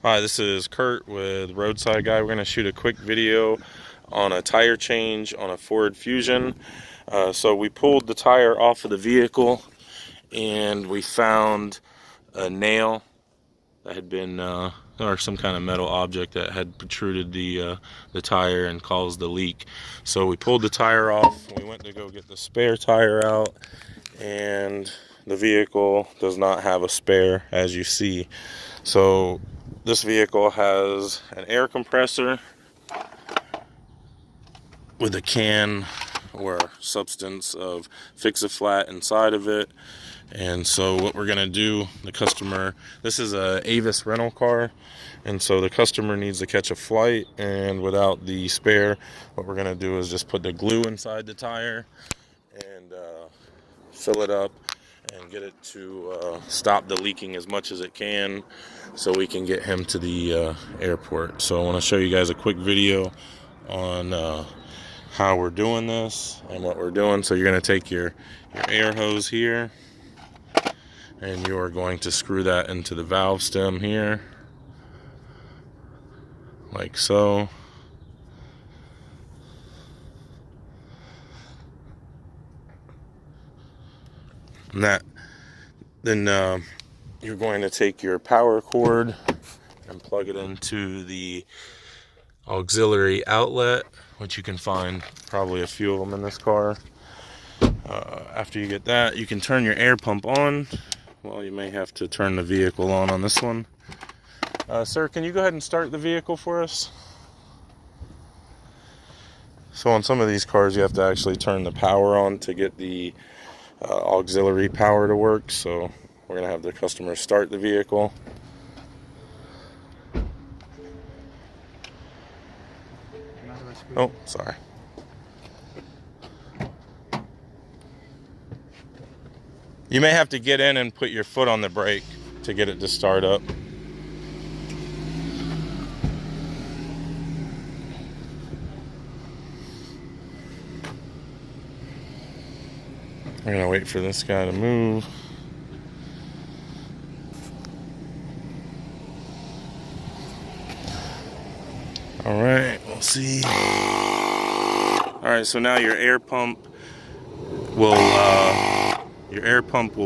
Hi, this is Kurt with Roadside Guy. We're going to shoot a quick video on a tire change on a Ford Fusion. So we pulled the tire off of the vehicle and we found a nail that had been, or some kind of metal object that had protruded the tire and caused the leak. So we pulled the tire off. We went to go get the spare tire out, and the vehicle does not have a spare, as you see. So this vehicle has an air compressor with a can or substance of Fix-A-Flat inside of it. And so what we're gonna do, the customer, this is a Avis rental car, and so the customer needs to catch a flight, and without the spare, what we're gonna do is just put the glue inside the tire and fill it up and get it to stop the leaking as much as it can, so we can get him to the airport. So I want to show you guys a quick video on how we're doing this and what we're doing. So you're going to take your air hose here, and you're going to screw that into the valve stem here, like so. And then you're going to take your power cord and plug it into the auxiliary outlet, which you can find probably a few of them in this car. After you get that, you can turn your air pump on. Well, you may have to turn the vehicle on this one. Sir, can you go ahead and start the vehicle for us? So on some of these cars, you have to actually turn the power on to get the auxiliary power to work. So we're going to have the customer start the vehicle. Oh, sorry. You may have to get in and put your foot on the brake to get it to start up. We're gonna wait for this guy to move. All right, we'll see. All right, so now your air pump will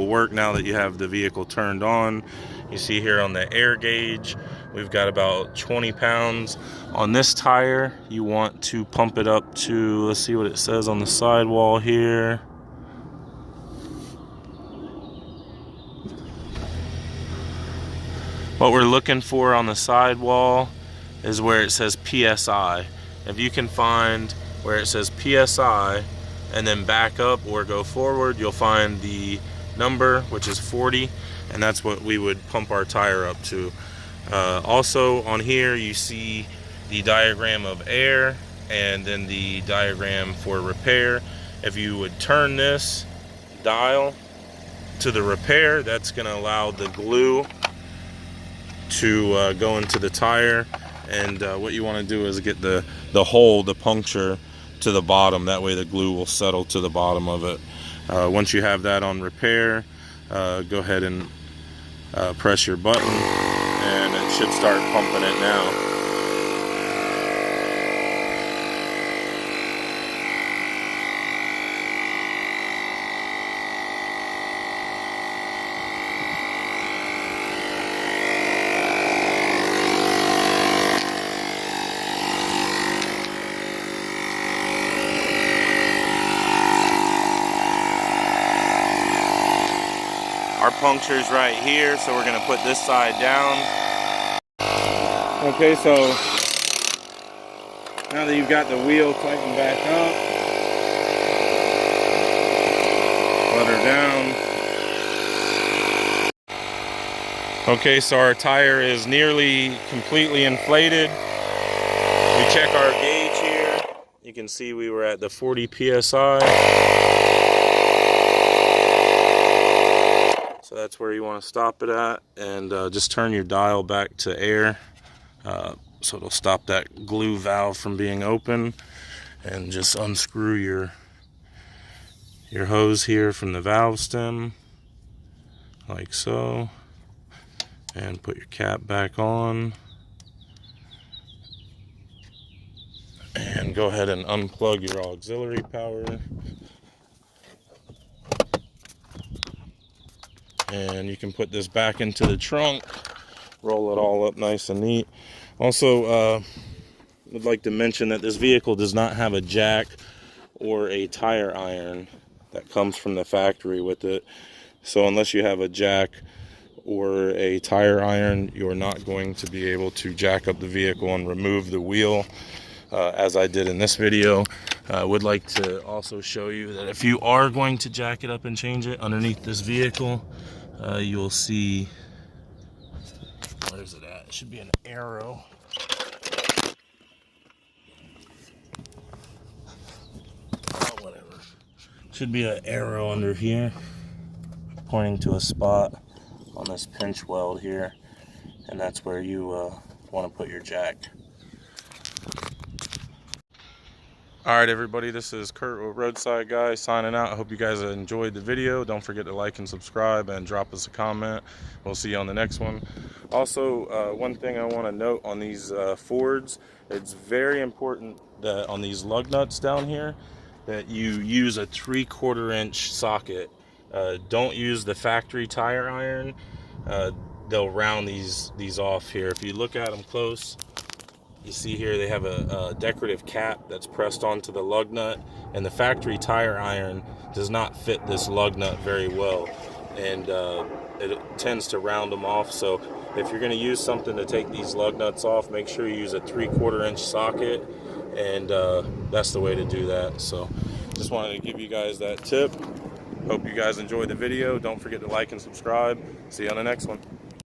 work now that you have the vehicle turned on. You see here on the air gauge, we've got about 20 pounds. On this tire, you want to pump it up to, let's see what it says on the sidewall here. What we're looking for on the sidewall is where it says PSI. If you can find where it says PSI and then back up or go forward, you'll find the number, which is 40, and that's what we would pump our tire up to. Also on here you see the diagram of air and then the diagram for repair. If you would turn this dial to the repair, that's going to allow the glue to go into the tire, and what you want to do is get the hole, the puncture, to the bottom. That way the glue will settle to the bottom of it. Once you have that on repair, go ahead and press your button and it should start pumping it now. Our puncture's right here, so we're gonna put this side down. Okay, so now that you've got the wheel tightened back up, let her down. Okay, so our tire is nearly completely inflated. We check our gauge here. You can see we were at the 40 PSI. So that's where you want to stop it at, and just turn your dial back to air, so it'll stop that glue valve from being open, and just unscrew your hose here from the valve stem, like so, and put your cap back on. And go ahead and unplug your auxiliary power. And you can put this back into the trunk, roll it all up nice and neat. Also, I'd like to mention that this vehicle does not have a jack or a tire iron that comes from the factory with it. So unless you have a jack or a tire iron, you're not going to be able to jack up the vehicle and remove the wheel as I did in this video. I would like to also show you that if you are going to jack it up and change it, underneath this vehicle, you'll see, where's it at? It should be an arrow. Oh, whatever. Should be an arrow under here pointing to a spot on this pinch weld here, and that's where you want to put your jack. Alright everybody, this is Kurt with Roadside Guy signing out. I hope you guys enjoyed the video. Don't forget to like and subscribe and drop us a comment. We'll see you on the next one. Also, one thing I want to note on these Fords, it's very important that on these lug nuts down here that you use a 3/4 inch socket. Don't use the factory tire iron. They'll round these off here. If you look at them close, you see here they have a decorative cap that's pressed onto the lug nut, and the factory tire iron does not fit this lug nut very well, and it tends to round them off. So if you're going to use something to take these lug nuts off, make sure you use a 3/4 inch socket, and that's the way to do that. So just wanted to give you guys that tip. Hope you guys enjoyed the video. Don't forget to like and subscribe. See you on the next one.